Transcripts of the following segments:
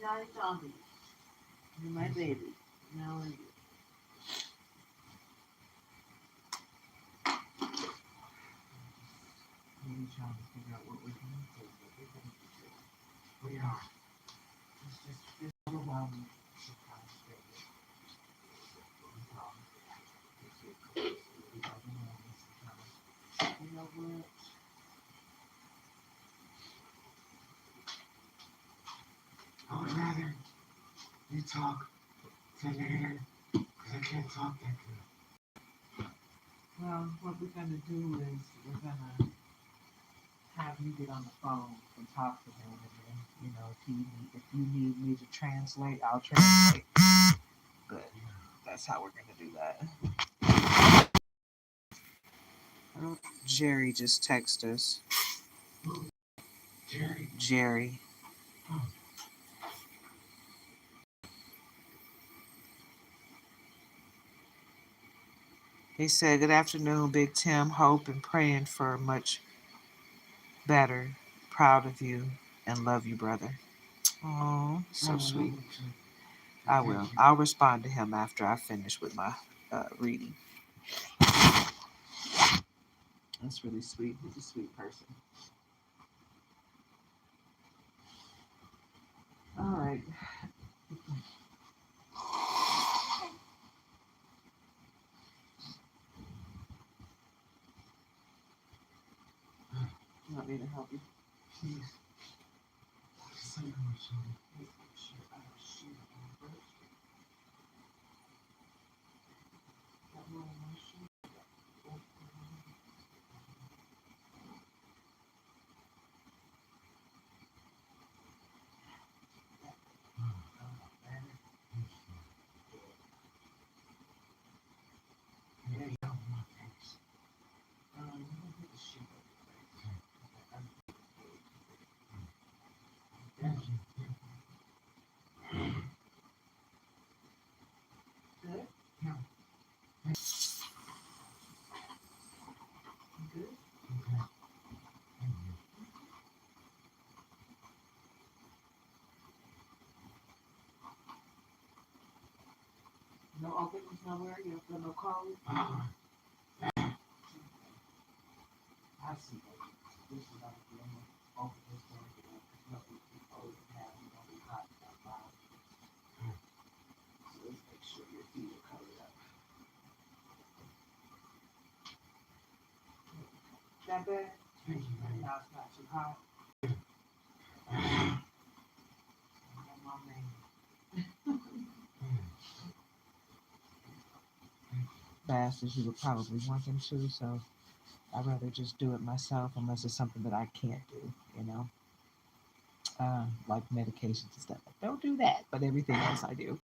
night, Tommy. You're my baby. Now are you? Maybe trying to figure out what we can do. We are. It's overwhelming. You know what? I would rather you talk to later, because I can't talk that good. Well, what we're going to do is we're going to have you get on the phone and talk to him, and then, you know, if you need me to translate, I'll translate. Good. That's how we're going to do that. Jerry just texted us. Jerry. He said, "Good afternoon, Big Tim. Hope and praying for much better. Proud of you and love you, brother." Oh, so sweet. I will. I'll respond to him after I finish with my reading. That's really sweet. He's a sweet person. All right. You want me to help you? Please. No openings nowhere? You don't feel no cold? I see. This is not the open this door. Nothing to close and have you don't be hot outside. So let's make sure your feet are covered up. That bad? Thank you, man. Now it's not too hot. Fast as you would probably want them to, so I'd rather just do it myself unless it's something that I can't do, you know, like medications and stuff. Don't do that, but everything else I do.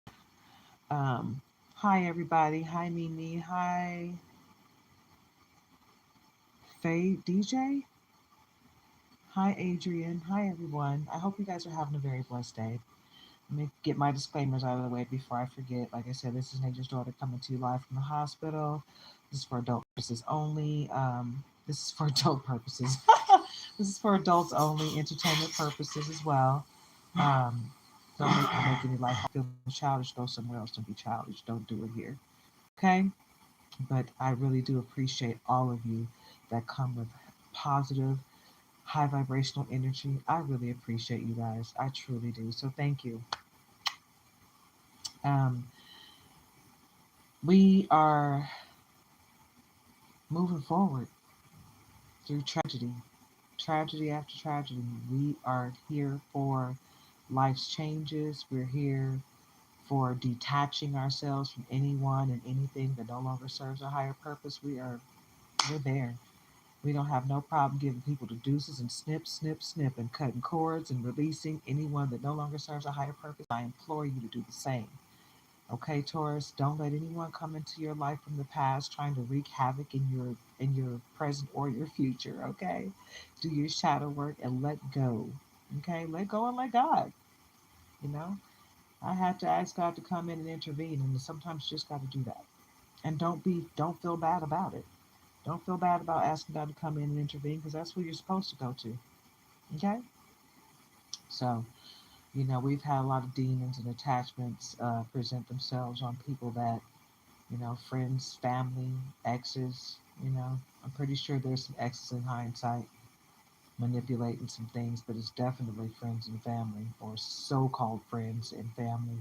Hi everybody. Hi Mimi. Hi Faye DJ. Hi Adrian. Hi everyone. I hope you guys are having a very blessed day. Let me get my disclaimers out of the way before I forget. Like I said, this is Nature's daughter coming to you live from the hospital. This is for adult purposes only. This is for adult purposes. This is for adults only, entertainment purposes as well. Don't make any life feel childish. Go somewhere else. Don't be childish. Don't do it here. Okay? But I really do appreciate all of you that come with positive, high vibrational energy. I really appreciate you guys. I truly do. So thank you. We are moving forward through tragedy after tragedy. We are here for life's changes. We're here for detaching ourselves from anyone and anything that no longer serves a higher purpose. We're there. We don't have no problem giving people the deuces and snip, snip, snip, and cutting cords and releasing anyone that no longer serves a higher purpose. I implore you to do the same. Okay, Taurus, don't let anyone come into your life from the past trying to wreak havoc in your present or your future. Okay, do your shadow work and let go. Okay, let go and let God. You know, I had to ask God to come in and intervene, and sometimes you just got to do that. And don't feel bad about it. Don't feel bad about asking God to come in and intervene because that's where you're supposed to go to. Okay, so We've had a lot of demons and attachments present themselves on people that, friends, family, exes. I'm pretty sure there's some exes in hindsight manipulating some things, but it's definitely friends and family, or so-called friends and family,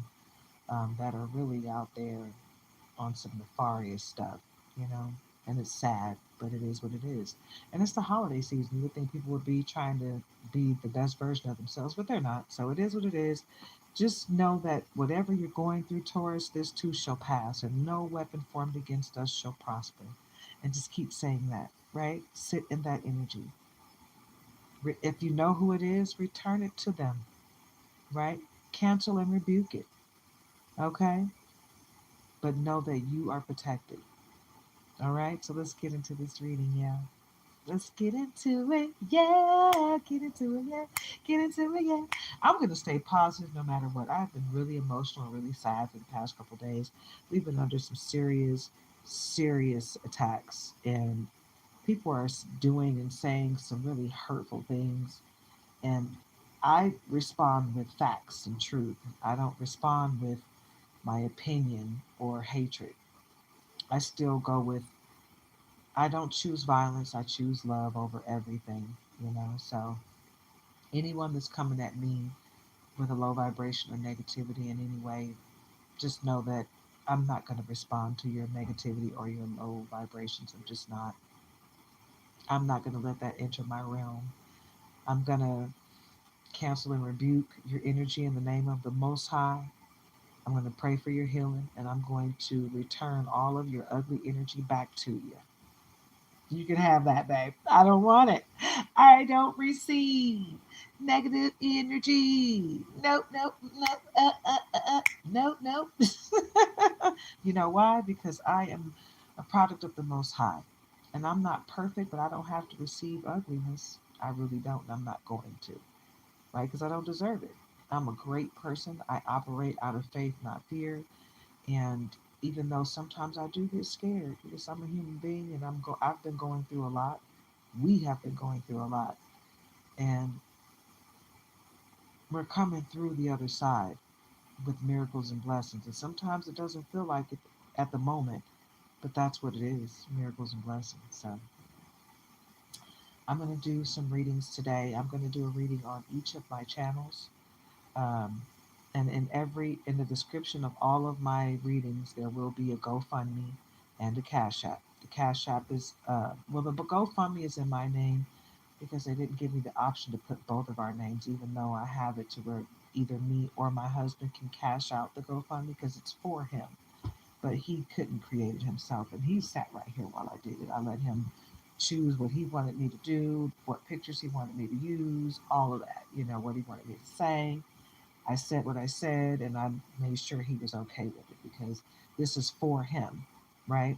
that are really out there on some nefarious stuff, you know. And it's sad, but it is what it is. And it's the holiday season. You would think people would be trying to be the best version of themselves, but they're not. So it is what it is. Just know that whatever you're going through, Taurus, this too shall pass, and no weapon formed against us shall prosper. And just keep saying that, right? Sit in that energy. If you know who it is, return it to them, right? Cancel and rebuke it, okay? But know that you are protected. All right, so let's get into this reading, yeah. Let's get into it, yeah. Get into it, yeah. Get into it, yeah. I'm gonna stay positive no matter what. I've been really emotional, really sad for the past couple days. We've been under some serious, serious attacks, and people are doing and saying some really hurtful things. And I respond with facts and truth. I don't respond with my opinion or hatred. I still go with, I don't choose violence, I choose love over everything. So anyone that's coming at me with a low vibration or negativity in any way, just know that I'm not going to respond to your negativity or your low vibrations. I'm just not. I'm not going to let that enter my realm. I'm going to cancel and rebuke your energy in the name of the Most High. I'm going to pray for your healing, and I'm going to return all of your ugly energy back to you. You can have that, babe. I don't want it. I don't receive negative energy. Nope, nope, nope, nope, nope. You know why? Because I am a product of the Most High. And I'm not perfect, but I don't have to receive ugliness. I really don't, and I'm not going to, right? Because I don't deserve it. I'm a great person. I operate out of faith, not fear. And even though sometimes I do get scared because I'm a human being and I've been going through a lot. We have been going through a lot, and we're coming through the other side with miracles and blessings. And sometimes it doesn't feel like it at the moment, but that's what it is, miracles and blessings. So I'm going to do some readings today. I'm going to do a reading on each of my channels. Um, and in the description of all of my readings, there will be a GoFundMe and a Cash App. The Cash App is well, the GoFundMe is in my name because they didn't give me the option to put both of our names, even though I have it to where either me or my husband can cash out the GoFundMe because it's for him. But he couldn't create it himself, and he sat right here while I did it. I let him choose what he wanted me to do, what pictures he wanted me to use, all of that. What he wanted me to say. I said what I said, and I made sure he was okay with it because this is for him, right?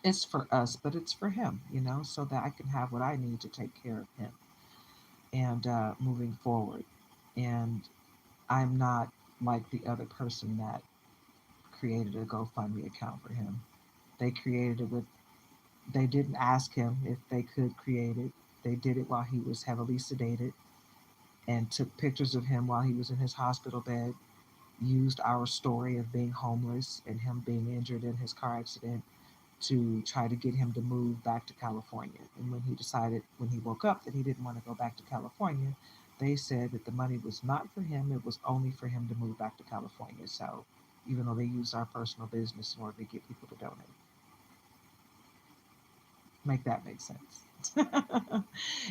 It's for us, but it's for him, so that I can have what I need to take care of him and moving forward. And I'm not like the other person that created a GoFundMe account for him. They created it with, they didn't ask him if they could create it. They did it while he was heavily sedated and took pictures of him while he was in his hospital bed, used our story of being homeless and him being injured in his car accident to try to get him to move back to California. And when he decided, when he woke up, that he didn't want to go back to California, they said that the money was not for him, it was only for him to move back to California. So even though they used our personal business in order to get people to donate, make that make sense.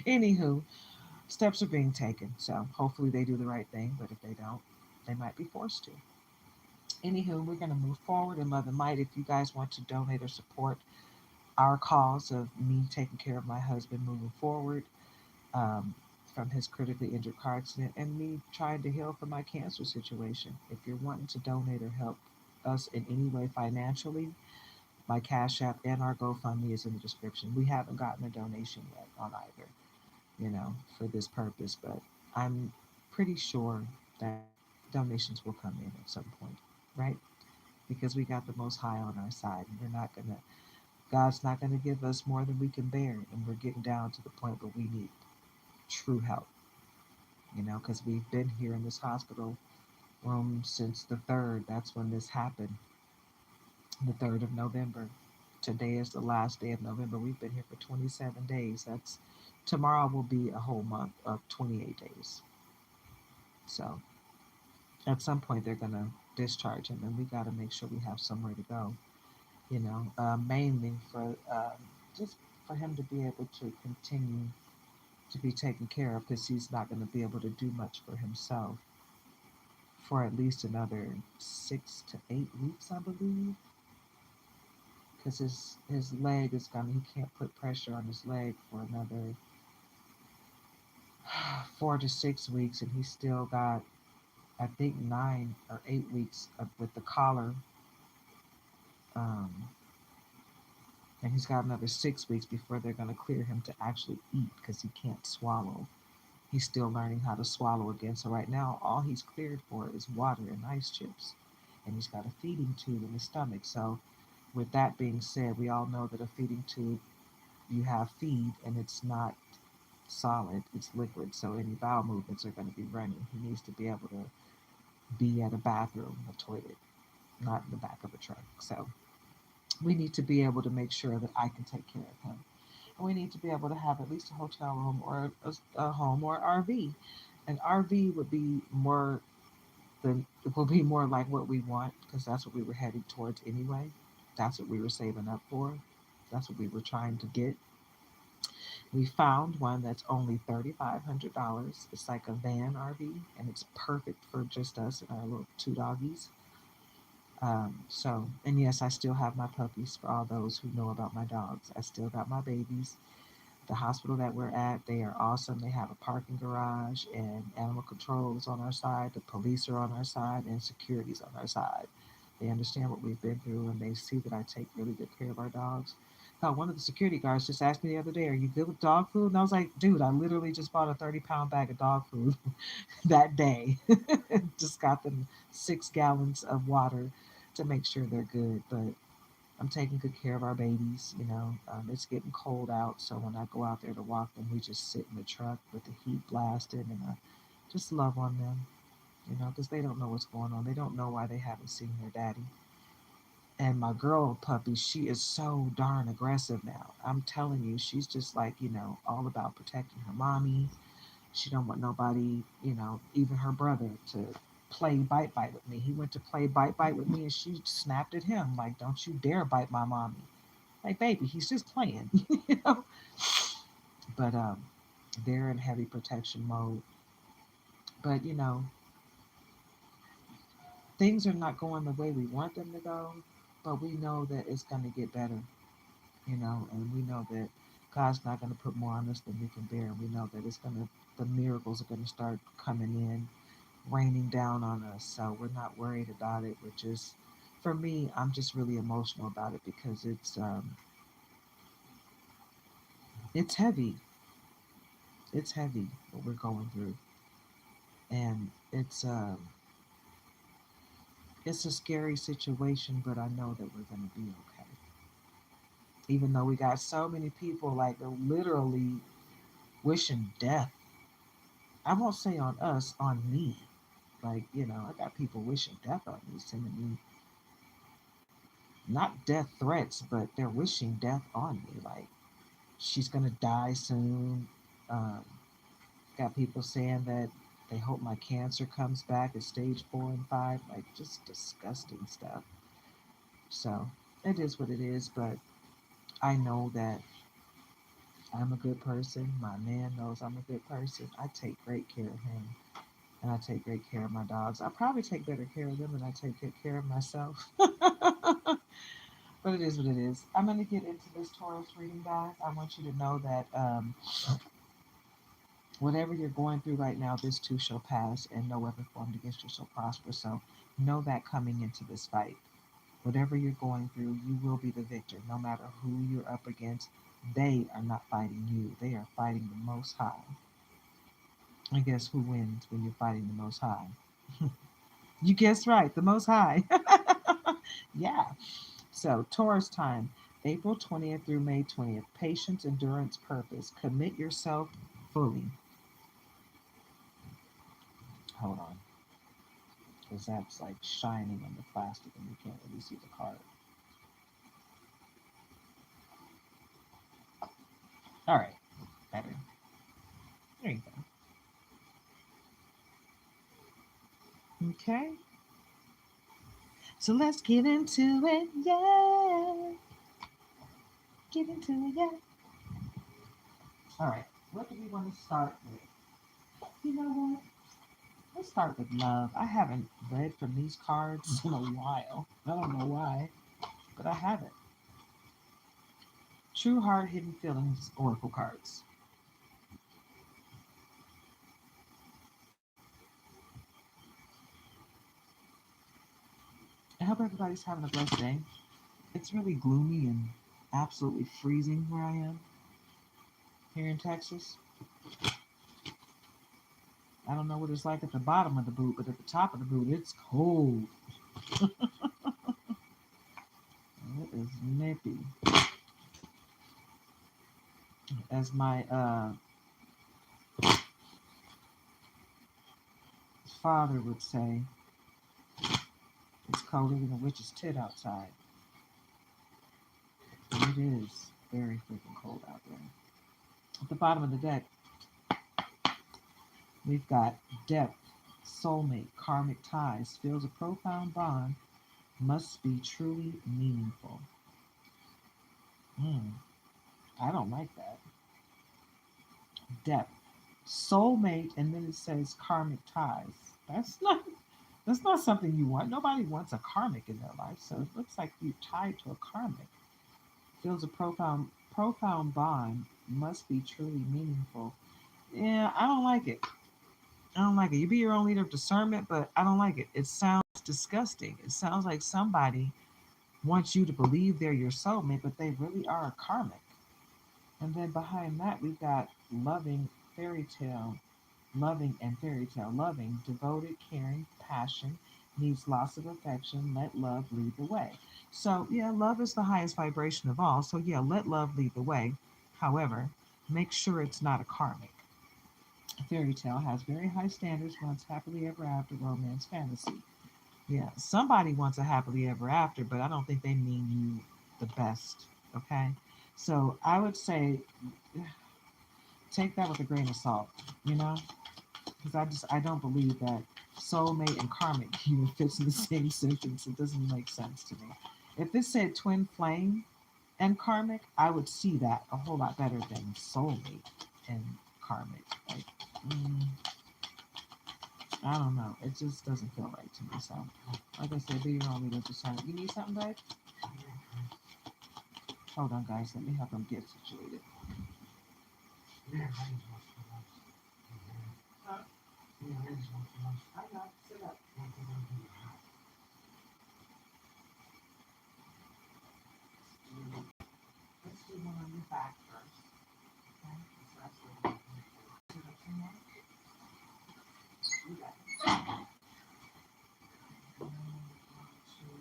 Anywho, steps are being taken. So hopefully they do the right thing, but if they don't, they might be forced to. Anywho, we're going to move forward. And Mother Might, if you guys want to donate or support our cause of me taking care of my husband moving forward um, from his critically injured car accident and me trying to heal from my cancer situation, if you're wanting to donate or help us in any way financially, my Cash App and our GoFundMe is in the description. We haven't gotten a donation yet on either, for this purpose, but I'm pretty sure that donations will come in at some point, right? Because we got the Most High on our side, and God's not gonna give us more than we can bear, and we're getting down to the point where we need true help. because we've been here in this hospital room since the 3rd. That's when this happened, the 3rd of November. Today is the last day of November. We've been here for 27 days. Tomorrow will be a whole month of 28 days. So at some point they're gonna discharge him, and we got to make sure we have somewhere to go. Mainly for just for him to be able to continue to be taken care of, because he's not going to be able to do much for himself for at least another 6 to 8 weeks, I believe, because his leg is gonna he can't put pressure on his leg for another 4 to 6 weeks, and he's still got, I think, 9 or 8 weeks with the collar, um, and he's got another 6 weeks before they're going to clear him to actually eat, because he can't swallow. He's still learning how to swallow again. So right now, all he's cleared for is water and ice chips, and he's got a feeding tube in his stomach. So with that being said, we all know that a feeding tube, you have feed and it's not solid, it's liquid. So any bowel movements are going to be running. He needs to be able to be at a bathroom, a toilet, not in the back of a truck. So we need to be able to make sure that I can take care of him. And we need to be able to have at least a hotel room or a home or RV. An RV would be more it will be more like what we want, because that's what we were heading towards anyway. That's what we were saving up for. That's what we were trying to get. We found one that's only $3,500. It's like a van RV, and it's perfect for just us and our little two doggies. And yes, I still have my puppies for all those who know about my dogs. I still got my babies. The hospital that we're at, they are awesome. They have a parking garage, and animal control is on our side. The police are on our side, and security's on our side. They understand what we've been through, and they see that I take really good care of our dogs. Now, one of the security guards just asked me the other day, "Are you good with dog food?" And I was like, "Dude, I literally just bought a 30-pound bag of dog food that day. Just got them 6 gallons of water to make sure they're good." But I'm taking good care of our babies. It's getting cold out, so when I go out there to walk them, we just sit in the truck with the heat blasted, and I just love on them, because they don't know what's going on. They don't know why they haven't seen their daddy. And my girl puppy, she is so darn aggressive now. I'm telling you, she's just like, all about protecting her mommy. She don't want nobody, even her brother, to play bite with me. He went to play bite with me, and she snapped at him like, "Don't you dare bite my mommy." Like, baby, he's just playing, you know. But they're in heavy protection mode. But things are not going the way we want them to go. But we know that it's going to get better, and we know that God's not going to put more on us than we can bear. We know that the miracles are going to start coming in, raining down on us. So we're not worried about it. For me, I'm just really emotional about it, because it's heavy. It's heavy what we're going through, and it's a scary situation. But I know that we're going to be okay. Even though we got so many people like literally wishing death. I won't say on us, on me. Like, I got people wishing death on me, sending me not death threats, but they're wishing death on me. Like, she's gonna die soon. Um, got people saying that they hope my cancer comes back at stage 4 and 5. Like, just disgusting stuff. So it is what it is. But I know that I'm a good person. My man knows I'm a good person. I take great care of him, and I take great care of my dogs. I probably take better care of them than I take good care of myself. But it is what it is. I'm going to get into this Taurus reading, guys. I want you to know that whatever you're going through right now, this too shall pass, and no weapon formed against you shall prosper. So know that coming into this fight. Whatever you're going through, you will be the victor, no matter who you're up against. They are not fighting you, they are fighting the Most High. I guess who wins when you're fighting the Most High? You guessed right, the Most High. Yeah. So, Taurus time, April 20th through May 20th. Patience, endurance, purpose. Commit yourself fully. Hold on, because that's like shining on the plastic and you can't really see the card. All right, better. There you go. Okay, so let's get into it, yeah. Get into it, yeah. All right, what do we want to start with? You know what? Let's start with love. I haven't read from these cards in a while. I don't know why, but I haven't. True Heart, Hidden Feelings, Oracle cards. I hope everybody's having a blessed day. It's really gloomy and absolutely freezing where I am here in Texas. I don't know what it's like at the bottom of the boot, but at the top of the boot, it's cold. It is nippy. As my father would say, it's colder than a witch's tit outside. And it is very freaking cold out there. At the bottom of the deck, we've got depth, soulmate, karmic ties, feels a profound bond, must be truly meaningful. I don't like that. Depth, soulmate, and then it says karmic ties. That's not something you want. Nobody wants a karmic in their life, so it looks like you're tied to a karmic. Feels a profound bond, must be truly meaningful. Yeah, I don't like it. I don't like it. You be your own leader of discernment, but I don't like it. It sounds disgusting. It sounds like somebody wants you to believe they're your soulmate, but they really are a karmic. And then behind that, we've got loving, fairy tale, loving and fairy tale. Loving, devoted, caring, passion, needs lots of affection, let love lead the way. So, yeah, love is the highest vibration of all. So, yeah, let love lead the way. However, make sure it's not a karmic. A fairy tale has very high standards, wants happily ever after romance fantasy. Yeah, somebody wants a happily ever after, but I don't think they mean you the best. Okay, so I would say take that with a grain of salt, you know, because I don't believe that soulmate and karmic even fits in the same sentence. It doesn't make sense to me. If it said twin flame and karmic, I would see that a whole lot better than soulmate and karmic. Like, I don't know. It just doesn't feel right to me. So, like I said, be your own leader to sign. You need something, babe? Hold on, guys. Let me help them get situated. Huh? I know. Sit up. Let's do one on your back first. Okay? That's what sit up some more. You got it. One, two.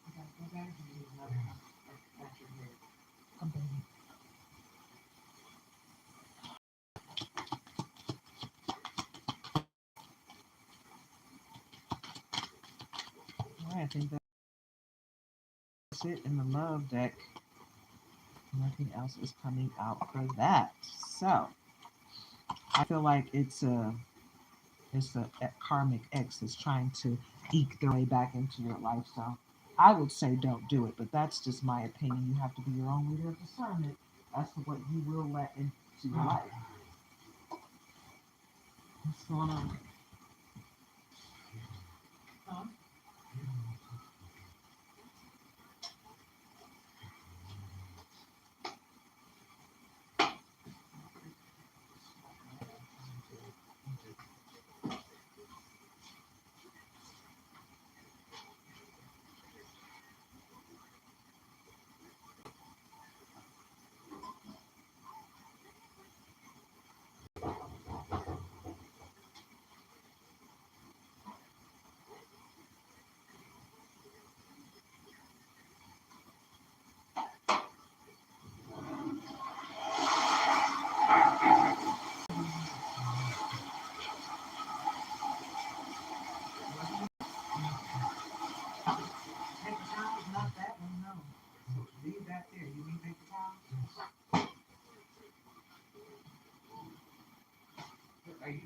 You got to go back and do another one. That's your head. Come, baby. All right, I think that's it in the love deck. Nothing else is coming out for that. So I feel like it's a karmic ex that's trying to eke their way back into your life. So I would say don't do it, but that's just my opinion. You have to be your own leader of discernment as to what you will let into your life. What's going on? Huh?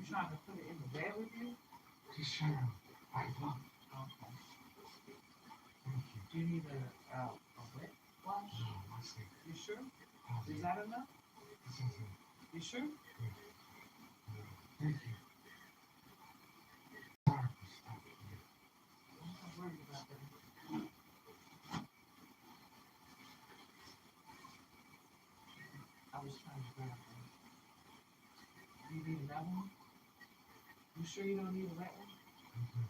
trying to put it in the bed with you? Just trying to wipe up. Okay. Thank you. Do you need a wet wash? No, that's it. You sure? Oh, Is that enough? this is it. You sure? Good. Thank you. Sorry for stopping you. I'm not worried about that. I was trying to grab one. You need another one? You sure you don't need a wet one? Okay.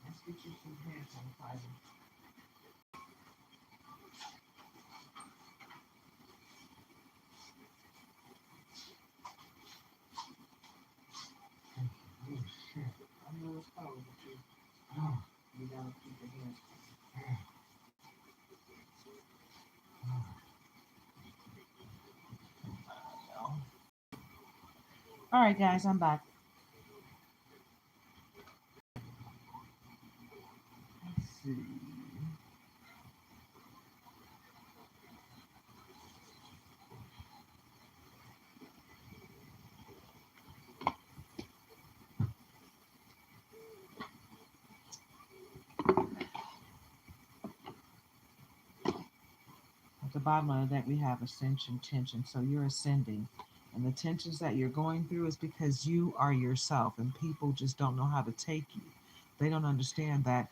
Let's get you some hand sanitizer. Thank you. Oh, shit. I know it's cold, but Oh, you gotta keep your hands clean. yeah. Oh, All right, guys, I'm back. Let's see. At the bottom of that, we have ascension, tension. So you're ascending. And the tensions that you're going through is because you are yourself, and people just don't know how to take you. They don't understand that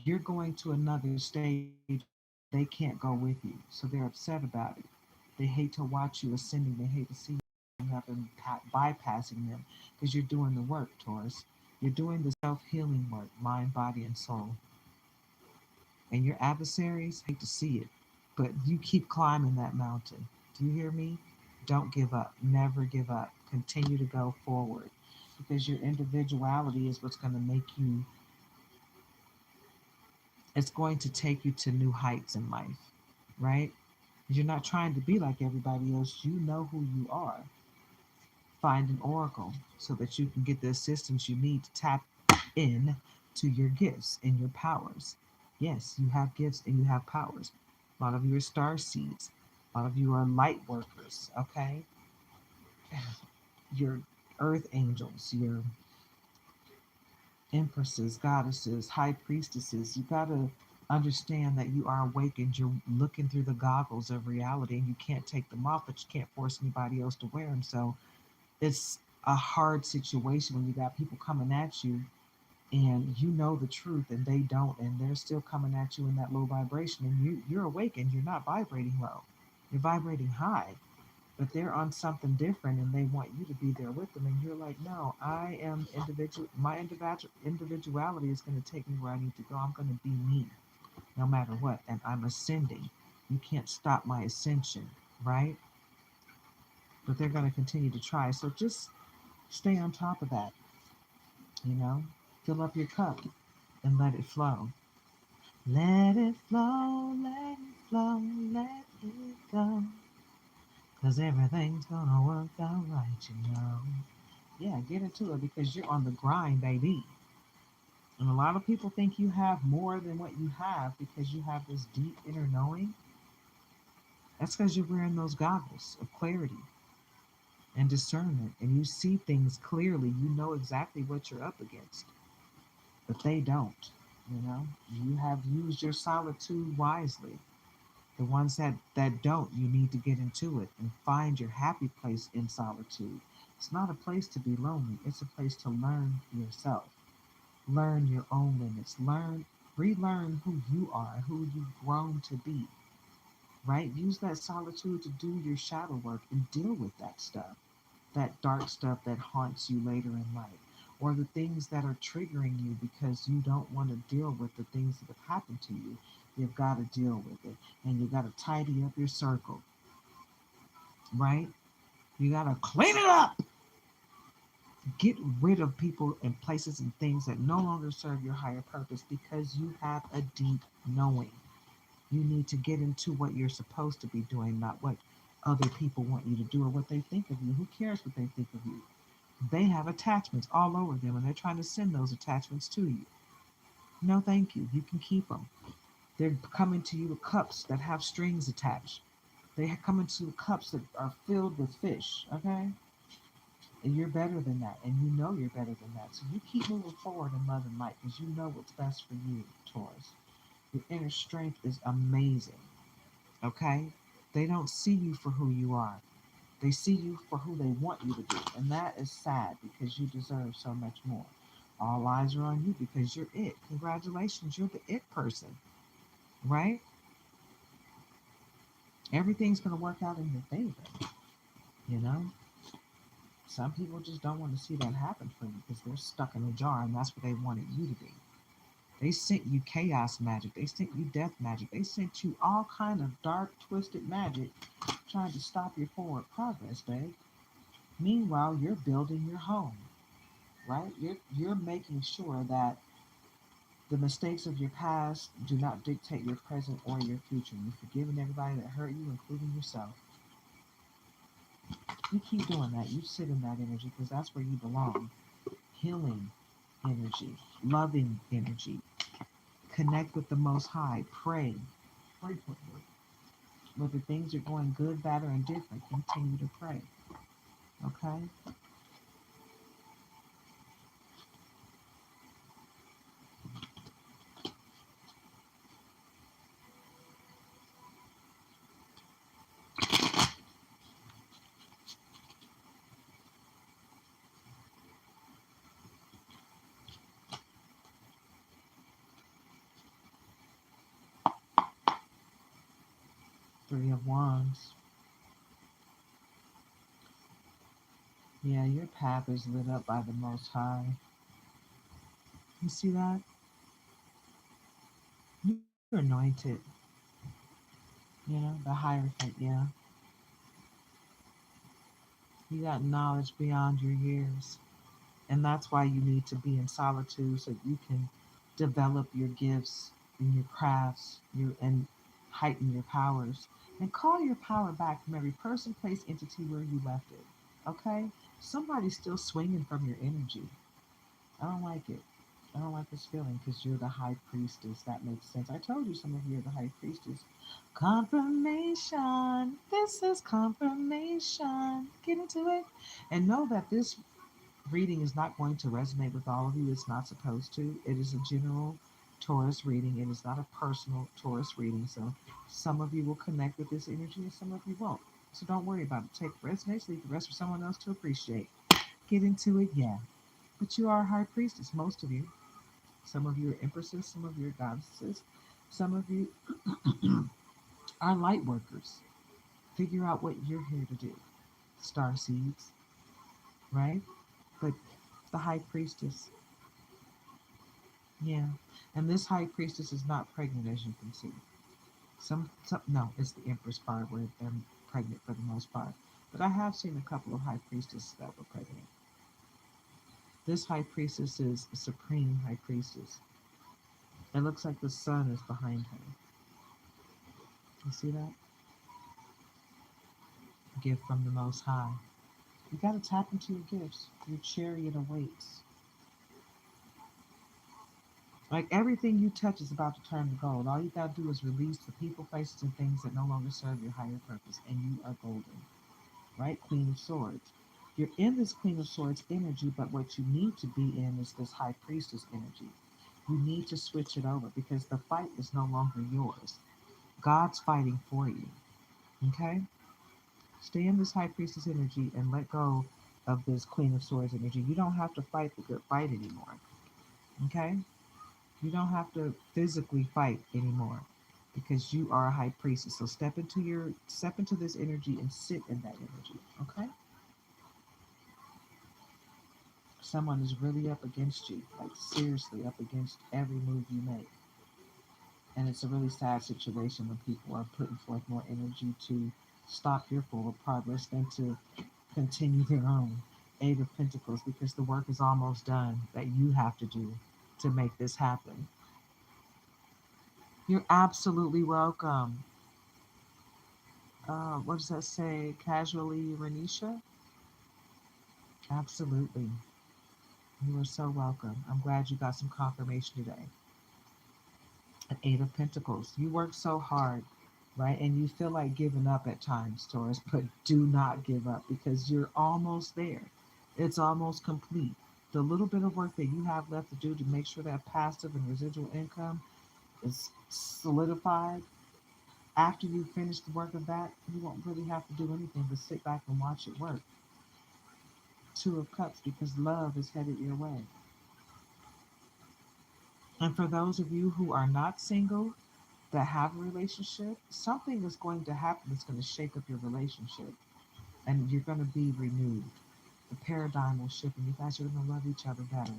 you're going to another stage and they can't go with you. So they're upset about it. They hate to watch you ascending. They hate to see you up and bypassing them because you're doing the work, Taurus. You're doing the self healing work, mind, body, and soul. And your adversaries hate to see it, but you keep climbing that mountain. Do you hear me? Don't give up. Never give up. Continue to go forward because your individuality is what's going to make you, it's going to take you to new heights in life, right? You're not trying to be like everybody else. You know who you are. Find an oracle so that you can get the assistance you need to tap in to your gifts and your powers. Yes, you have gifts and you have powers. A lot of you are star seeds. A lot of you are light workers, okay? Your earth angels, your empresses, goddesses, high priestesses. You got to understand that you are awakened. You're looking through the goggles of reality and you can't take them off, but you can't force anybody else to wear them. So it's a hard situation when you got people coming at you and you know the truth and they don't, and they're still coming at you in that low vibration, and you're awakened. You're not vibrating low, you're vibrating high, but they're on something different and they want you to be there with them, and you're like, no, I am individual. My individuality is going to take me where I need to go. I'm going to be me no matter what, and I'm ascending. You can't stop my ascension, right? But they're going to continue to try, so just stay on top of that, you know. Fill up your cup and let it flow. Let it flow, let it flow, let it go. 'Cause everything's gonna work out right, you know. Yeah, get into it because you're on the grind, baby. And a lot of people think you have more than what you have because you have this deep inner knowing. That's because you're wearing those goggles of clarity and discernment and you see things clearly. You know exactly what you're up against, but they don't. You know, you have used your solitude wisely. The ones that don't, you need to get into it and find your happy place in solitude. It's not a place to be lonely. It's a place to learn yourself, learn your own limits, relearn who you are, who you've grown to be. Right? Use that solitude to do your shadow work and deal with that stuff, that dark stuff that haunts you later in life, or the things that are triggering you because you don't want to deal with the things that have happened to you. You've got to deal with it, and you got to tidy up your circle, right? You got to clean it up. Get rid of people and places and things that no longer serve your higher purpose because you have a deep knowing. You need to get into what you're supposed to be doing, not what other people want you to do or what they think of you. Who cares what they think of you? They have attachments all over them and they're trying to send those attachments to you. No, thank you. You can keep them. They're coming to you with cups that have strings attached. They come into cups that are filled with fish, okay? And you're better than that. And you know you're better than that. So you keep moving forward in love and light because you know what's best for you, Taurus. Your inner strength is amazing. Okay? They don't see you for who you are. They see you for who they want you to be. And that is sad because you deserve so much more. All eyes are on you because you're it. Congratulations, you're the it person, right? Everything's going to work out in your favor, you know? Some people just don't want to see that happen for you because they're stuck in a jar and that's what they wanted you to be. They sent you chaos magic. They sent you death magic. They sent you all kind of dark, twisted magic trying to stop your forward progress, babe. Meanwhile, you're building your home, right? You're making sure that the mistakes of your past do not dictate your present or your future. You've forgiven everybody that hurt you, including yourself. You keep doing that. You sit in that energy because that's where you belong. Healing energy, loving energy. Connect with the Most High. Pray frequently. Whether things are going good, bad, or indifferent, continue to pray. Okay? 3 of Wands. Yeah, your path is lit up by the Most High. You see that? You're anointed. The Hierophant, yeah. You got knowledge beyond your years. And that's why you need to be in solitude so you can develop your gifts and your crafts and heighten your powers. And call your power back from every person, place, entity where you left it. Okay? Somebody's still swinging from your energy. I don't like it. I don't like this feeling because you're the high priestess. That makes sense. I told you some of you are the high priestess. Confirmation. This is confirmation. Get into it. And know that this reading is not going to resonate with all of you. It's not supposed to. It is a general Taurus reading. It is not a personal Taurus reading. So some of you will connect with this energy and some of you won't. So don't worry about it. Take the resonates, leave the rest for someone else to appreciate. Get into it, yeah. But you are a high priestess, most of you. Some of you are empresses, some of you are goddesses, some of you are light workers. Figure out what you're here to do. Star seeds, right? But the high priestess, yeah. And this high priestess is not pregnant, as you can see. Some no, it's the empress part where they're pregnant for the most part. But I have seen a couple of high priestesses that were pregnant. This high priestess is the supreme high priestess. It looks like the sun is behind her. You see that? Gift from the Most High. You got to tap into your gifts. Your chariot awaits. Like everything you touch is about to turn to gold. All you got to do is release the people, places, and things that no longer serve your higher purpose, and you are golden. Right? Queen of Swords. You're in this Queen of Swords energy, but what you need to be in is this High Priestess energy. You need to switch it over because the fight is no longer yours. God's fighting for you. Okay? Stay in this High Priestess energy and let go of this Queen of Swords energy. You don't have to fight the good fight anymore. Okay? You don't have to physically fight anymore because you are a high priestess. So step into this energy and sit in that energy. Okay? Someone is really up against you, like seriously up against every move you make. And it's a really sad situation when people are putting forth more energy to stop your forward progress than to continue their own. 8 of Pentacles, because the work is almost done that you have to do to make this happen. You're absolutely welcome. What does that say? Casually, Renisha? Absolutely. You are so welcome. I'm glad you got some confirmation today. An 8 of Pentacles. You work so hard, right? And you feel like giving up at times, Taurus, but do not give up because you're almost there. It's almost complete. The little bit of work that you have left to do to make sure that passive and residual income is solidified, after you finish the work of that, you won't really have to do anything but sit back and watch it work. Two of Cups, because love is headed your way. And for those of you who are not single, that have a relationship, something is going to happen that's going to shake up your relationship and you're going to be renewed. The paradigm will shift and you guys are going to love each other better,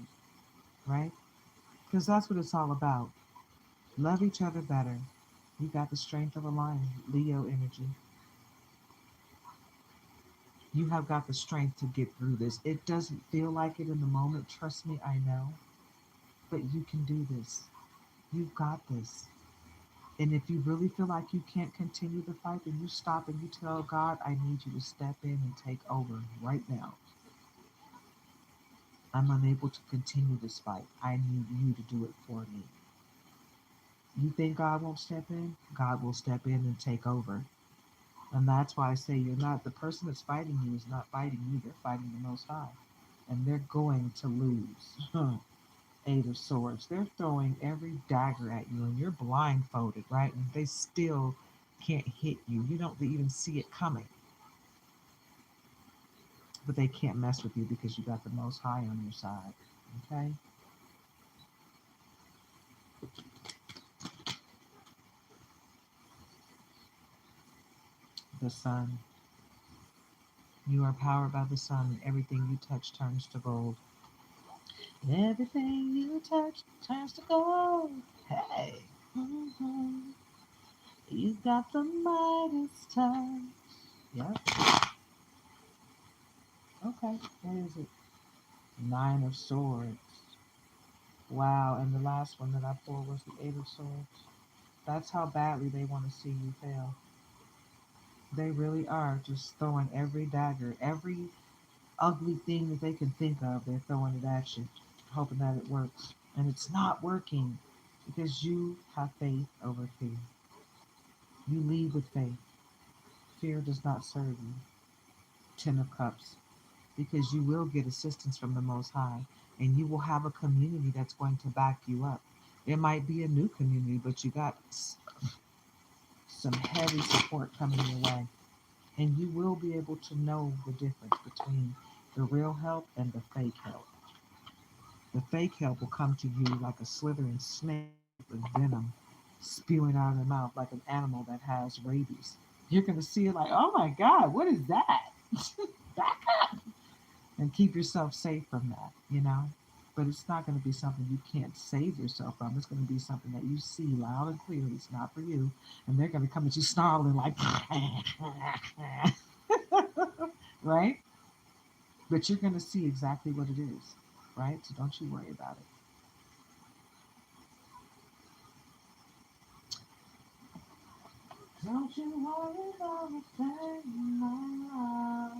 right? Because that's what it's all about. Love each other better. You got the strength of a lion, Leo energy. You have got the strength to get through this. It doesn't feel like it in the moment. Trust me, I know. But you can do this. You've got this. And if you really feel like you can't continue the fight, then you stop and you tell God, I need you to step in and take over right now. I'm unable to continue this fight. I need you to do it for me. You think God won't step in? God will step in and take over. And that's why I say you're not, the person that's fighting you is not fighting you, they're fighting the Most High. And they're going to lose. Eight of Swords. They're throwing every dagger at you and you're blindfolded, right? And they still can't hit you. You don't even see it coming. But they can't mess with you because you got the Most High on your side. Okay? The Sun. You are powered by the sun, and everything you touch turns to gold. Everything you touch turns to gold. Hey. Mm-hmm. You got the Midas touch. Yep. Okay. What is it? Nine of Swords. Wow. And the last one that I pulled was the Eight of Swords. That's how badly they want to see you fail. They really are just throwing every dagger, every ugly thing that they can think of, they're throwing it at you, hoping that it works. And it's not working because you have faith over fear. You lead with faith. Fear does not serve you. Ten of Cups. Because you will get assistance from the Most High and you will have a community that's going to back you up. It might be a new community, but you got some heavy support coming your way. And you will be able to know the difference between the real help and the fake help. The fake help will come to you like a slithering snake with venom spewing out of their mouth like an animal that has rabies. You're going to see it like, oh my God, what is that? Back up and keep yourself safe from that, you know? But it's not going to be something you can't save yourself from. It's going to be something that you see loud and clearly. It's not for you. And they're going to come at you snarling like, right? But you're going to see exactly what it is, right? So don't you worry about it. Don't you worry about a thing, no.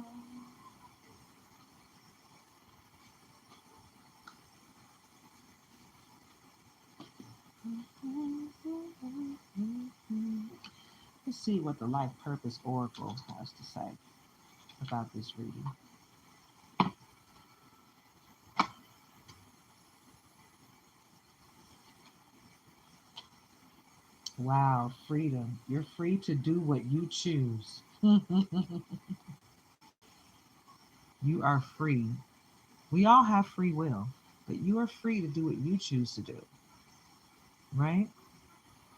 Let's see what the Life Purpose Oracle has to say about this reading. Wow, freedom. You're free to do what you choose. You are free. We all have free will, but you are free to do what you choose to do, right?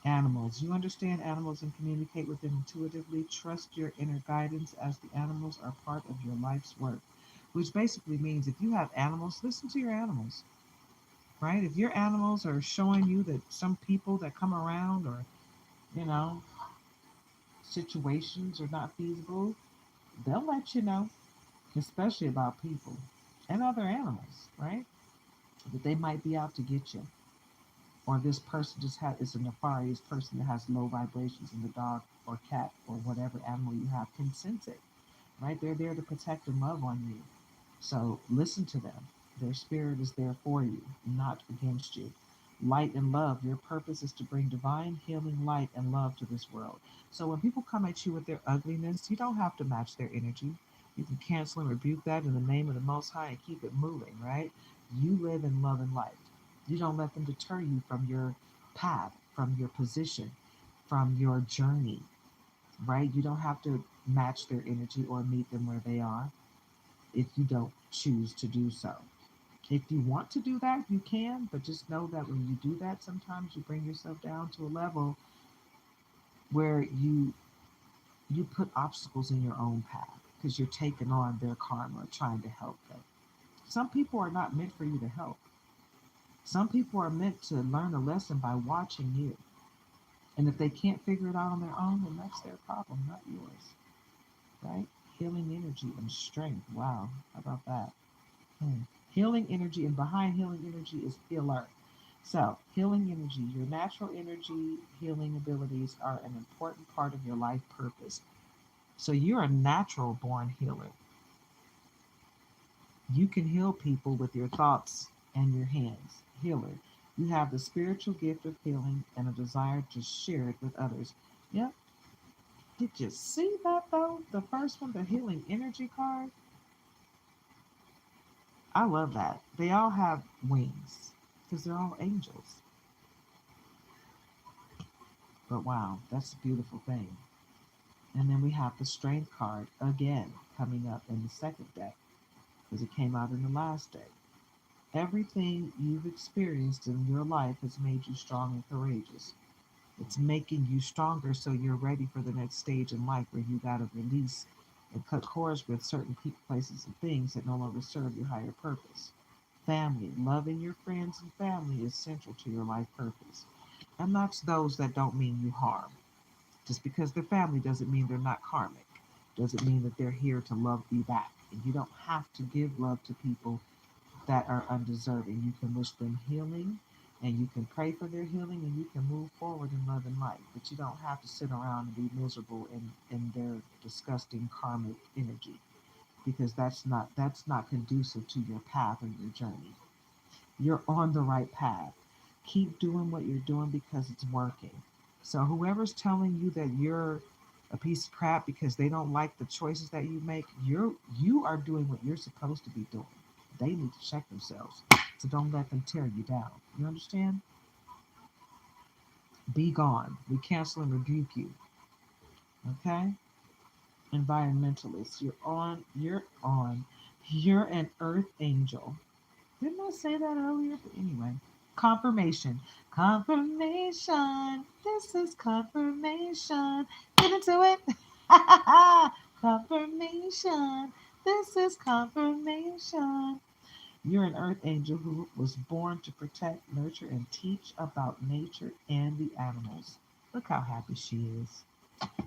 Animals. You understand animals and communicate with them intuitively. Trust your inner guidance as the animals are part of your life's work, which basically means if you have animals, listen to your animals, right? If your animals are showing you that some people that come around or, you know, situations are not feasible, they'll let you know, especially about people and other animals, right? That they might be out to get you. Or this person just is a nefarious person that has low vibrations, and the dog or cat or whatever animal you have can sense it, right? They're there to protect and love on you. So listen to them. Their spirit is there for you, not against you. Light and love. Your purpose is to bring divine healing light and love to this world. So when people come at you with their ugliness, you don't have to match their energy. You can cancel and rebuke that in the name of the Most High and keep it moving, right? You live in love and light. You don't let them deter you from your path, from your position, from your journey, right? You don't have to match their energy or meet them where they are if you don't choose to do so. If you want to do that, you can, but just know that when you do that, sometimes you bring yourself down to a level where you put obstacles in your own path because you're taking on their karma, trying to help them. Some people are not meant for you to help. Some people are meant to learn a lesson by watching you. And if they can't figure it out on their own, then that's their problem, not yours. Right? Healing energy and strength. Wow. How about that? Healing energy, and behind healing energy is healer. So, healing energy, your natural energy healing abilities are an important part of your life purpose. So, you're a natural born healer. You can heal people with your thoughts and your hands. Healer. You have the spiritual gift of healing and a desire to share it with others. Yep. Did you see that though? The first one, the healing energy card. I love that. They all have wings because they're all angels. But wow, that's a beautiful thing. And then we have the strength card again coming up in the second deck because it came out in the last deck. Everything you've experienced in your life has made you strong and courageous. It's making you stronger so you're ready for the next stage in life where you got to release and cut cords with certain people, places, and things that no longer serve your higher purpose. Family, loving your friends and family is central to your life purpose. And that's those that don't mean you harm. Just because they're family doesn't mean they're not karmic. Doesn't mean that they're here to love you back. And you don't have to give love to people that are undeserving. You can wish them healing and you can pray for their healing and you can move forward in love and light. But you don't have to sit around and be miserable in their disgusting karmic energy because that's not conducive to your path or your journey. You're on the right path. Keep doing what you're doing because it's working. So whoever's telling you that you're a piece of crap because they don't like the choices that you make, you are doing what you're supposed to be doing. They need to check themselves. So don't let them tear you down. You understand? Be gone. We cancel and rebuke you. Okay? Environmentalists, you're an earth angel. Didn't I say that earlier? But anyway, confirmation. Confirmation. This is confirmation. Get into it. Confirmation. This is confirmation. You're an earth angel who was born to protect, nurture, and teach about nature and the animals. Look how happy she is.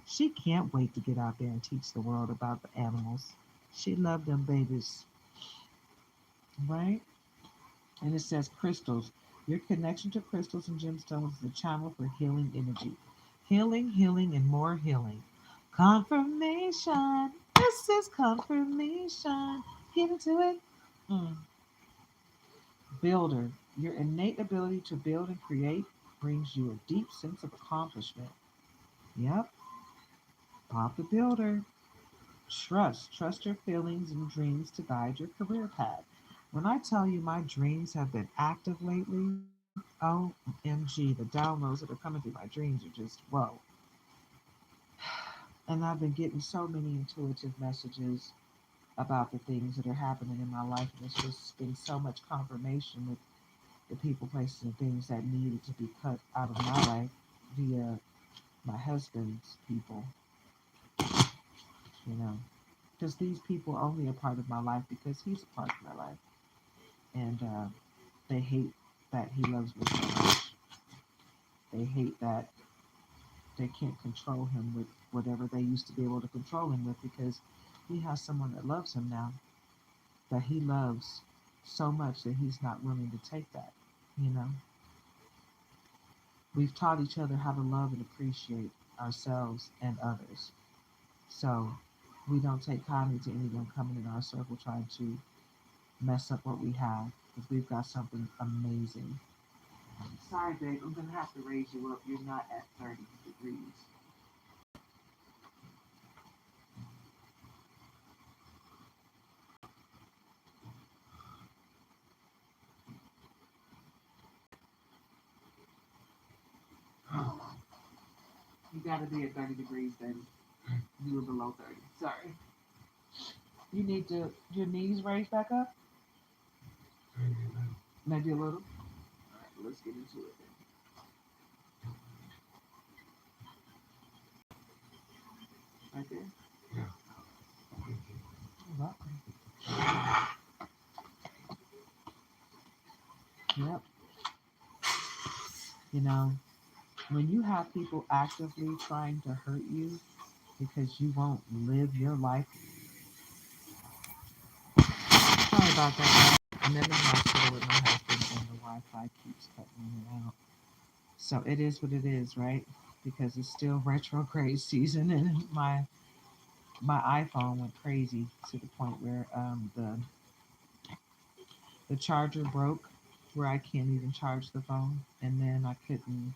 She can't wait to get out there and teach the world about the animals. She loved them babies, right? And it says crystals. Your connection to crystals and gemstones is a channel for healing energy. Healing, healing, and more healing. Confirmation. This is confirmation. Get into it. Mm. Builder. Your innate ability to build and create brings you a deep sense of accomplishment. Yep. Pop the builder. Trust. Trust your feelings and dreams to guide your career path. When I tell you my dreams have been active lately, OMG, the downloads that are coming through my dreams are just whoa. And I've been getting so many intuitive messages about the things that are happening in my life. And it's just been so much confirmation with the people, places, and things that needed to be cut out of my life via my husband's people, you know. Because these people are only a part of my life because he's a part of my life. And they hate that he loves me so much. They hate that they can't control him with whatever they used to be able to control him with because he has someone that loves him now, that he loves so much that he's not willing to take that, you know. We've taught each other how to love and appreciate ourselves and others. So we don't take kindly to anyone coming in our circle trying to mess up what we have because we've got something amazing. Sorry, babe, I'm going to have to raise you up. You're not at 30 degrees. You got to be at 30 degrees, baby. You were below 30. Sorry. You need to your knees raised back up, maybe a little. maybe a little. All right, let's get into it then. Right there. Yeah. Thank you. You're welcome. Yep. You know, when you have people actively trying to hurt you because you won't live your life. Sorry about that. I'm in the hospital with my husband, and the Wi-Fi keeps cutting in and out. So it is what it is, right? Because it's still retrograde season, and my iPhone went crazy to the point where the charger broke, where I can't even charge the phone, and then I couldn't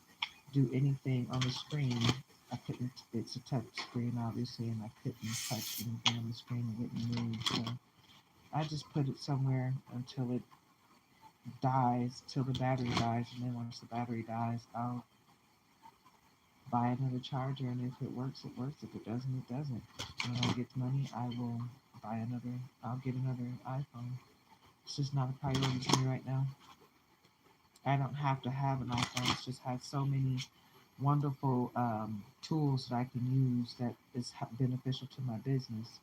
do anything on the screen. I couldn't. It's a touch screen, obviously, and I couldn't touch anything on the screen. It wouldn't move. So I just put it somewhere until it dies, till the battery dies, and then once the battery dies, I'll buy another charger, and if it works, it works. If it doesn't, it doesn't. When I get money, I will buy another. I'll get another iPhone. It's just not a priority to me right now. I don't have to have an iPhone. It just has so many wonderful tools that I can use that is beneficial to my business.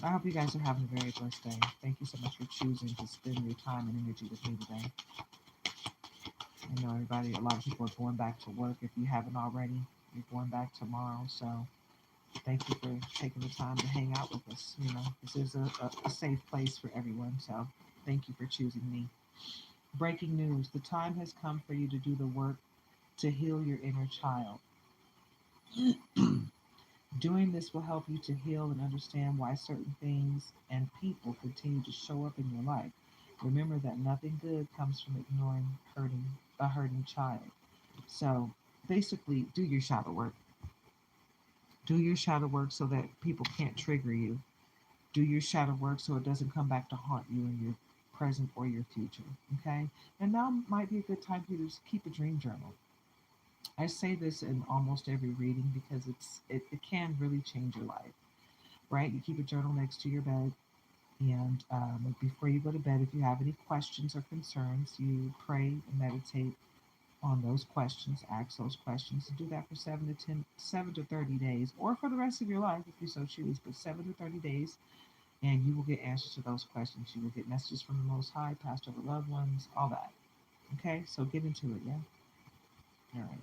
I hope you guys are having a very blessed day. Thank you so much for choosing to spend your time and energy with me today. I know everybody, a lot of people are going back to work. If you haven't already, you're going back tomorrow. So thank you for taking the time to hang out with us. You know, this is a safe place for everyone. So thank you for choosing me. Breaking news: the time has come for you to do the work to heal your inner child. Doing this will help you to heal and understand why certain things and people continue to show up in your life. Remember that nothing good comes from ignoring a hurting child. So basically, do your shadow work. Do your shadow work so that people can't trigger you. Do your shadow work so it doesn't come back to haunt you in your present or your future. Okay? And now might be a good time for you to keep a dream journal. I say this in almost every reading because it can really change your life, right? You keep a journal next to your bed, and before you go to bed, if you have any questions or concerns, you pray and meditate on those questions, ask those questions, and do that for 7 to 30 days, or for the rest of your life if you so choose. But 7 to 30 days, and you will get answers to those questions. You will get messages from the Most High, passed over loved ones, all that. Okay, so get into it, yeah. All right.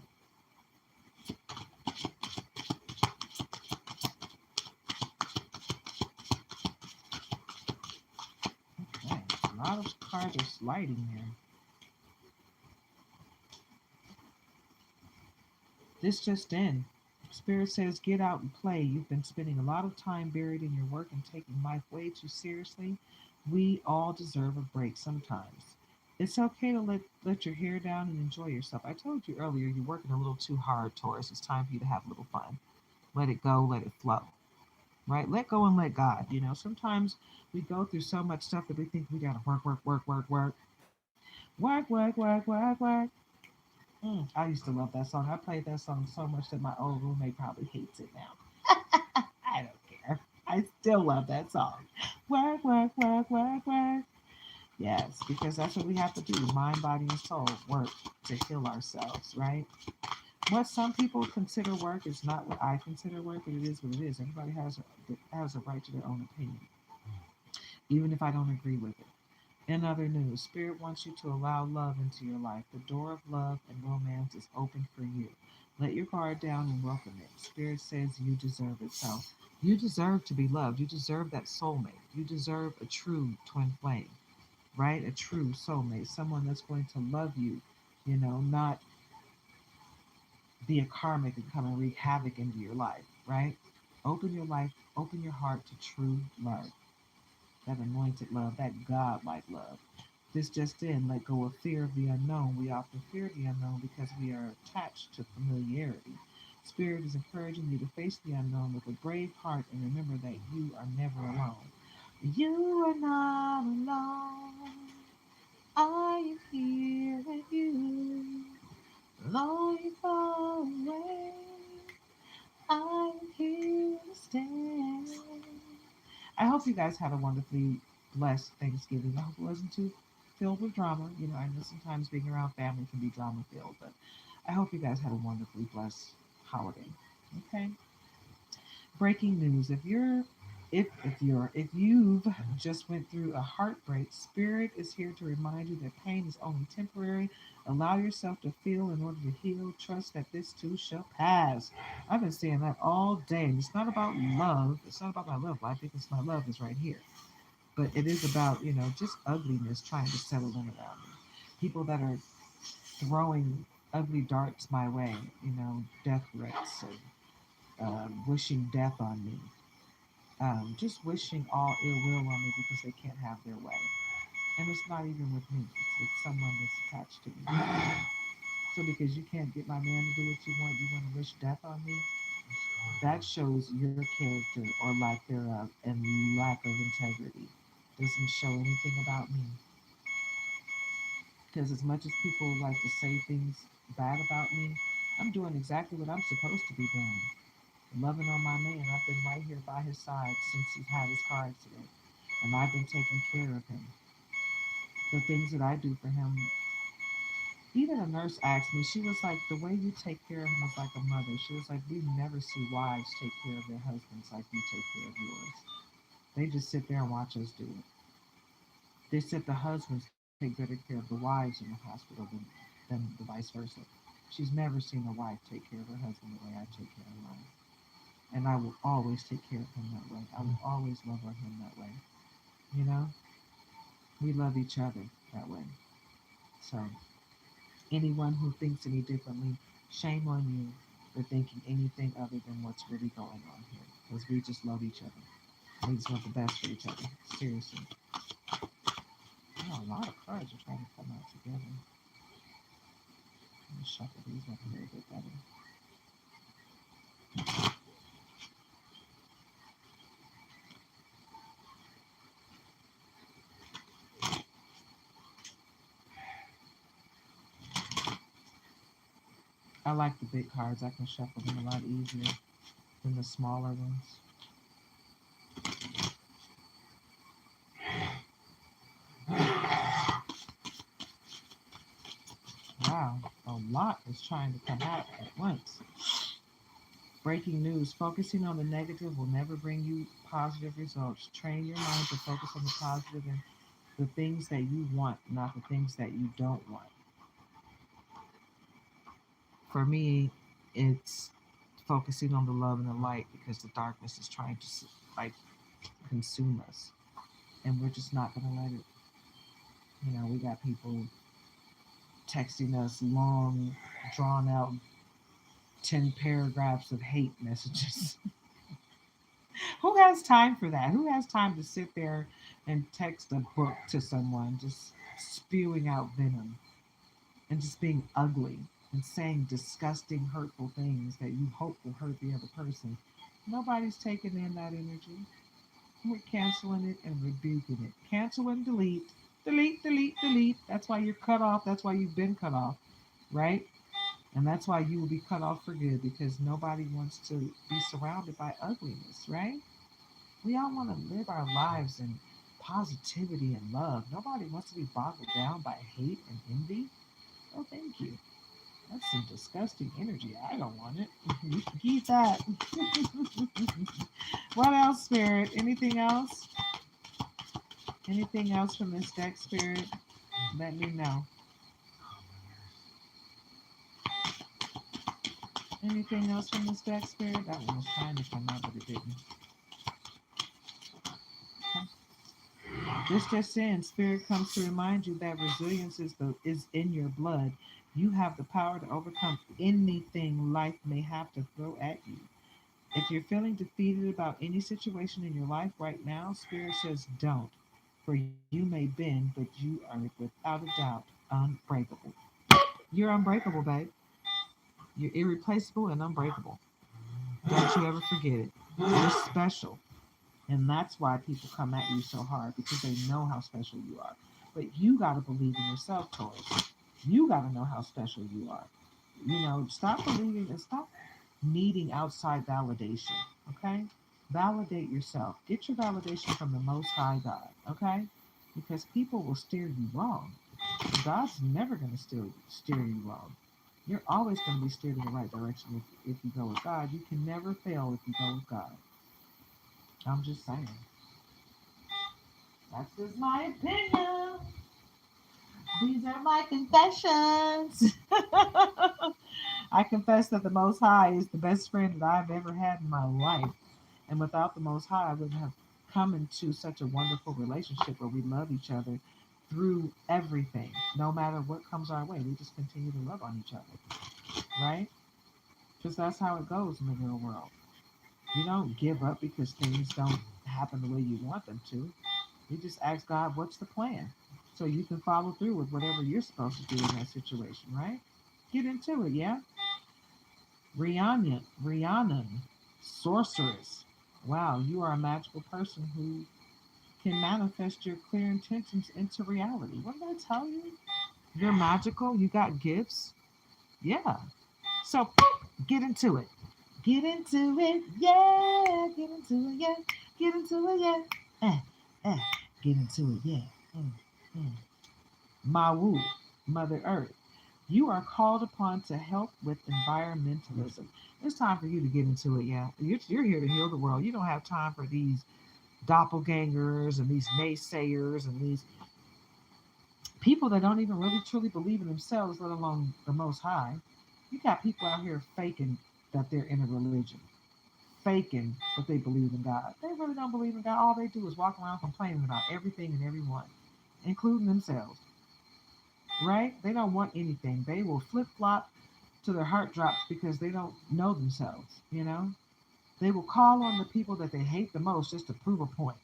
Okay, a lot of cards are sliding here. This just in. Spirit says, get out and play. You've been spending a lot of time buried in your work and taking life way too seriously. We all deserve a break sometimes. It's okay to let your hair down and enjoy yourself. I told you earlier you're working a little too hard, Taurus. It's time for you to have a little fun. Let it go, let it flow. Right? Let go and let God. You know, sometimes we go through so much stuff that we think we gotta work, work, work, work, work. Work, work, work, work, work. I used to love that song. I played that song so much that my old roommate probably hates it now. I don't care. I still love that song. Work, work, work, work, work. Yes, because that's what we have to do. Mind, body, and soul work to heal ourselves, right? What some people consider work is not what I consider work, but it is what it is. Everybody has a right to their own opinion, even if I don't agree with it. In other news, Spirit wants you to allow love into your life. The door of love and romance is open for you. Let your guard down and welcome it. Spirit says you deserve it. So you deserve to be loved. You deserve that soulmate. You deserve a true twin flame, right? A true soulmate. Someone that's going to love you, not be a karmic and come and wreak havoc into your life, right? Open your life, open your heart to true love, that anointed love, that God-like love. This just in, let go of fear of the unknown. We often fear the unknown because we are attached to familiarity. Spirit is encouraging you to face the unknown with a brave heart and remember that you are never alone. You are not alone. I am here with you. Though you far away, I am here to stay. I hope you guys had a wonderfully blessed Thanksgiving. I hope it wasn't too filled with drama. You know, I know sometimes being around family can be drama filled, but I hope you guys had a wonderfully blessed holiday. Okay. Breaking news: if you've just went through a heartbreak, Spirit is here to remind you that pain is only temporary. Allow yourself to feel in order to heal. Trust that this too shall pass. I've been saying that all day. And it's not about love. It's not about my love life because my love is right here. But it is about, just ugliness trying to settle in around me. People that are throwing ugly darts my way, death threats and wishing death on me, just wishing all ill will on me because they can't have their way. And it's not even with me, it's with someone that's attached to me. So because you can't get my man to do what you want to wish death on me, that shows your character or lack thereof and lack of integrity. Doesn't show anything about me. Because as much as people like to say things bad about me, I'm doing exactly what I'm supposed to be doing. Loving on my man. I've been right here by his side since he's had his car accident. And I've been taking care of him. The things that I do for him. Even a nurse asked me, she was like, the way you take care of him is like a mother. She was like, we never see wives take care of their husbands like you take care of yours. They just sit there and watch us do it. They said the husbands take better care of the wives in the hospital than the vice versa. She's never seen a wife take care of her husband the way I take care of mine. And I will always take care of him that way. I will always love on him that way. You know, we love each other that way. So, anyone who thinks any differently, shame on you for thinking anything other than what's really going on here. Because we just love each other. We just want the best for each other. Seriously. Oh, a lot of cards are trying to come out together. Let me shuffle these up a little bit better. I like the big cards. I can shuffle them a lot easier than the smaller ones. Wow, a lot is trying to come out at once. Breaking news: focusing on the negative will never bring you positive results. Train your mind to focus on the positive and the things that you want, not the things that you don't want. For me, it's focusing on the love and the light because the darkness is trying to like consume us, and we're just not going to let it. We got people texting us long, drawn out 10 paragraphs of hate messages. Who has time for that? Who has time to sit there and text a book to someone just spewing out venom and just being ugly and saying disgusting, hurtful things that you hope will hurt the other person? Nobody's taking in that energy. We're canceling it and rebuking it. Cancel and delete. Delete, delete, delete. That's why you're cut off. That's why you've been cut off, right? And that's why you will be cut off for good because nobody wants to be surrounded by ugliness, right? We all want to live our lives in positivity and love. Nobody wants to be boggled down by hate and envy. Oh, thank you. That's some disgusting energy. I don't want it. You can keep that. What else, Spirit? Anything else? Anything else from this deck, Spirit? Let me know. Anything else from this deck, Spirit? That one was trying to come out, but it didn't. This just in, Spirit comes to remind you that resilience is in your blood. You have the power to overcome anything life may have to throw at you. If you're feeling defeated about any situation in your life right now, Spirit says don't. For you may bend, but you are without a doubt unbreakable. You're unbreakable, babe. You're irreplaceable and unbreakable. Don't you ever forget it. You're special. And that's why people come at you so hard, because they know how special you are. But you got to believe in yourself, Taurus. You got to know how special you are. Stop believing and stop needing outside validation. Okay? Validate yourself. Get your validation from the Most High God. Okay? Because people will steer you wrong. God's never going to steer you wrong. You're always going to be steered in the right direction if you go with God. You can never fail if you go with God. I'm just saying. That's just my opinion. These are my confessions. I confess that the Most High is the best friend that I've ever had in my life. And without the Most High, I wouldn't have come into such a wonderful relationship where we love each other through everything. No matter what comes our way, we just continue to love on each other, right? Because that's how it goes in the real world. You don't give up because things don't happen the way you want them to. You just ask God, what's the plan? So you can follow through with whatever you're supposed to do in that situation, right? Get into it, yeah? Rhiannon, sorceress. Wow, you are a magical person who can manifest your clear intentions into reality. What did I tell you? You're magical. You got gifts. Yeah. So get into it. Get into it. Yeah. Get into it. Yeah. Get into it. Yeah. Eh. Get into it. Yeah. Mm, mm. Mawu, Mother Earth. You are called upon to help with environmentalism. It's time for you to get into it. Yeah. You're here to heal the world. You don't have time for these doppelgangers and these naysayers and these people that don't even really truly believe in themselves, let alone the Most High. You got people out here faking that they're in a religion, faking that they believe in God. They really don't believe in God. All they do is walk around complaining about everything and everyone, including themselves, right? They don't want anything. They will flip flop to their heart drops because they don't know themselves. They will call on the people that they hate the most just to prove a point.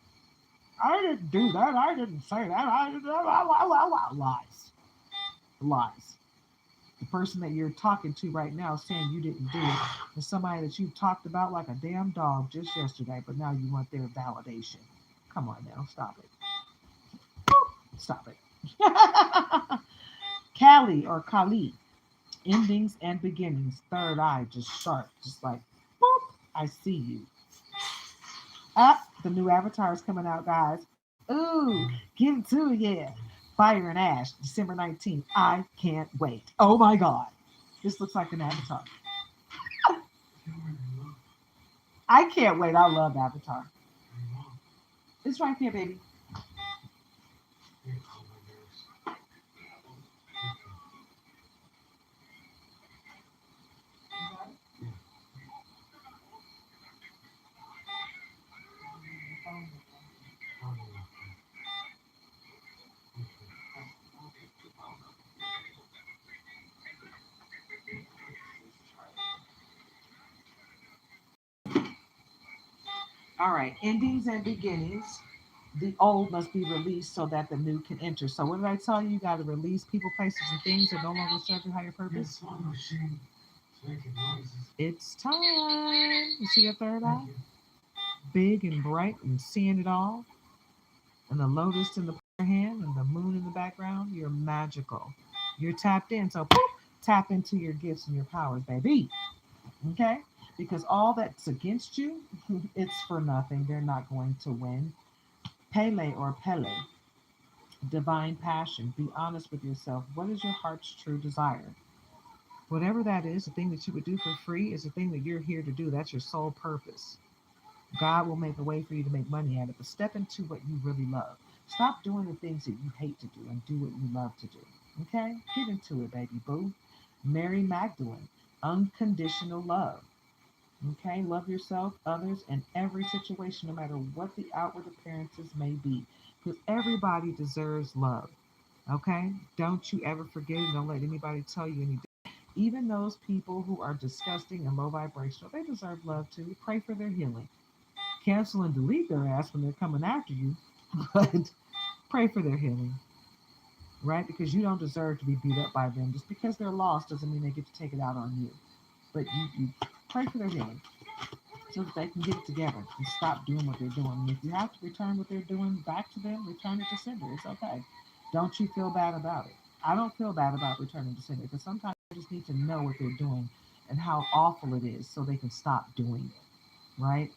I didn't do that. I didn't say that. I didn't. Lies. Lies. The person that you're talking to right now saying you didn't do it is somebody that you talked about like a damn dog just yesterday, but now you want their validation. Come on now. Stop it. Stop it. Kali or Kali. Endings and beginnings. Third eye just sharp. Just like, boop. I see you. Up, the new avatar is coming out, guys. Ooh, get into it, yeah. Fire and Ash, December 19th. I can't wait. Oh my God. This looks like an avatar. I can't wait. I love Avatar. It's right there, baby. All right, endings and beginnings. The old must be released so that the new can enter. So, what did I tell you? You got to release people, places, and things that no longer serve your higher purpose. It's time. You see that third eye? Big and bright and seeing it all. And the lotus in the hand and the moon in the background. You're magical. You're tapped in. So, poof, tap into your gifts and your powers, baby. Okay? Because all that's against you, it's for nothing. They're not going to win. Pele or Pele, divine passion. Be honest with yourself. What is your heart's true desire? Whatever that is, the thing that you would do for free is the thing that you're here to do. That's your sole purpose. God will make a way for you to make money at it, but step into what you really love. Stop doing the things that you hate to do and do what you love to do. Okay? Get into it, baby boo. Mary Magdalene, unconditional love. Okay? Love yourself, others, and every situation, no matter what the outward appearances may be. Because everybody deserves love. Okay? Don't you ever forget it. Don't let anybody tell you anything. Even those people who are disgusting and low vibrational, they deserve love too. Pray for their healing. Cancel and delete their ass when they're coming after you, but pray for their healing, right? Because you don't deserve to be beat up by them. Just because they're lost doesn't mean they get to take it out on you. But you pray for their healing. so that they can get it together and stop doing what they're doing. And if you have to return what they're doing back to them, return it to sender. It's okay. Don't you feel bad about it? I don't feel bad about returning to sender because sometimes I just need to know what they're doing and how awful it is so they can stop doing it, right?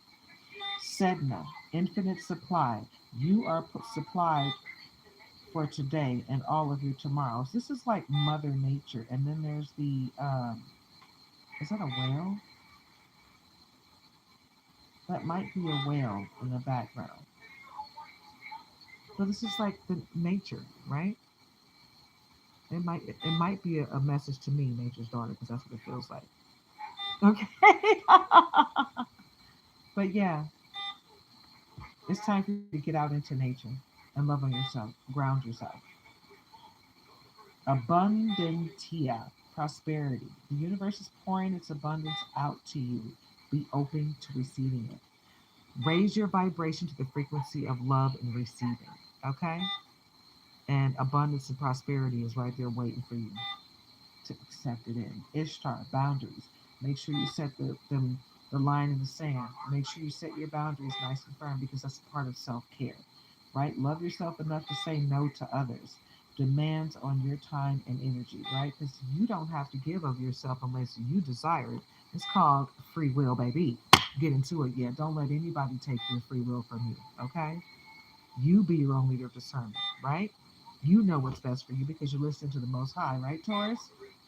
Sedna, infinite supply. You are supplied for today and all of your tomorrows. This is like Mother Nature. And then there's the, is that a whale? That might be a whale in the background. But this is like the nature, right? It might be a message to me, nature's daughter, because that's what it feels like. Okay. But yeah, it's time for you to get out into nature and love on yourself, ground yourself. Abundantia, prosperity. The universe is pouring its abundance out to you. Be open to receiving it. Raise your vibration to the frequency of love and receiving. Okay? And abundance and prosperity is right there waiting for you to accept it in. Ishtar, boundaries. Make sure you set the line in the sand. Make sure you set your boundaries nice and firm because that's part of self care, right? Love yourself enough to say no to others. Demands on your time and energy, right? Because you don't have to give of yourself unless you desire it. It's called free will, baby. Get into it, yeah. Don't let anybody take your free will from you, okay? You be your own leader of discernment, right? You know what's best for you because you listen to the Most High, right, Taurus?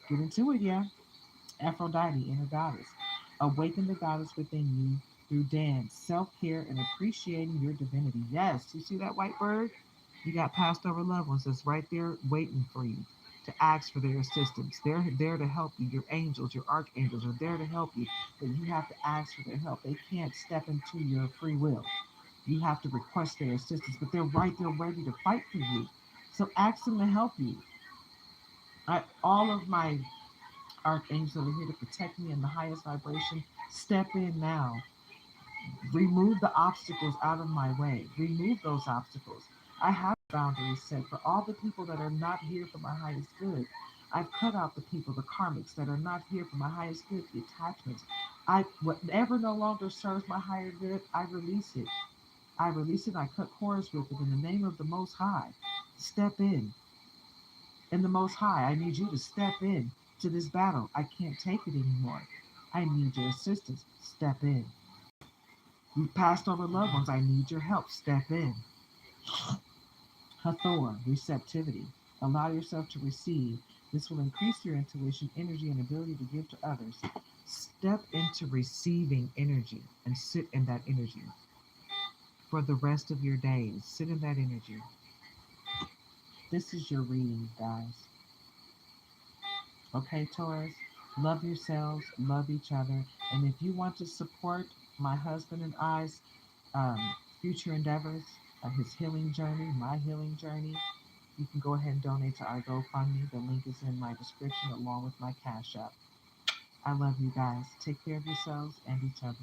Get into it, yeah. Aphrodite, inner goddess. Awaken the goddess within you through dance, self care, and appreciating your divinity. Yes, you see that white bird? You got passed over loved ones that's right there waiting for you to ask for their assistance. They're there to help you. Your angels, your archangels are there to help you, but you have to ask for their help. They can't step into your free will. You have to request their assistance, but they're right there ready to fight for you. So ask them to help you. All of my archangels that are here to protect me in the highest vibration, step in now. Remove the obstacles out of my way. Remove those obstacles. I have boundaries set for all the people that are not here for my highest good. I've cut out the people, the karmics that are not here for my highest good, the attachments. Whatever no longer serves my higher good, I release it. I release it. I cut cords with it in the name of the Most High. Step in the Most High. I need you to step in to this battle. I can't take it anymore. I need your assistance. Step in. You've passed over loved ones. I need your help. Step in. Hathor, receptivity. Allow yourself to receive. This will increase your intuition, energy, and ability to give to others. Step into receiving energy and sit in that energy for the rest of your days. Sit in that energy. This is your reading, guys. Okay, Taurus? Love yourselves, love each other. And if you want to support my husband and I's future endeavors, his healing journey, my healing journey, you can go ahead and donate to our GoFundMe. The link is in my description along with my Cash App. I love you guys. Take care of yourselves and each other.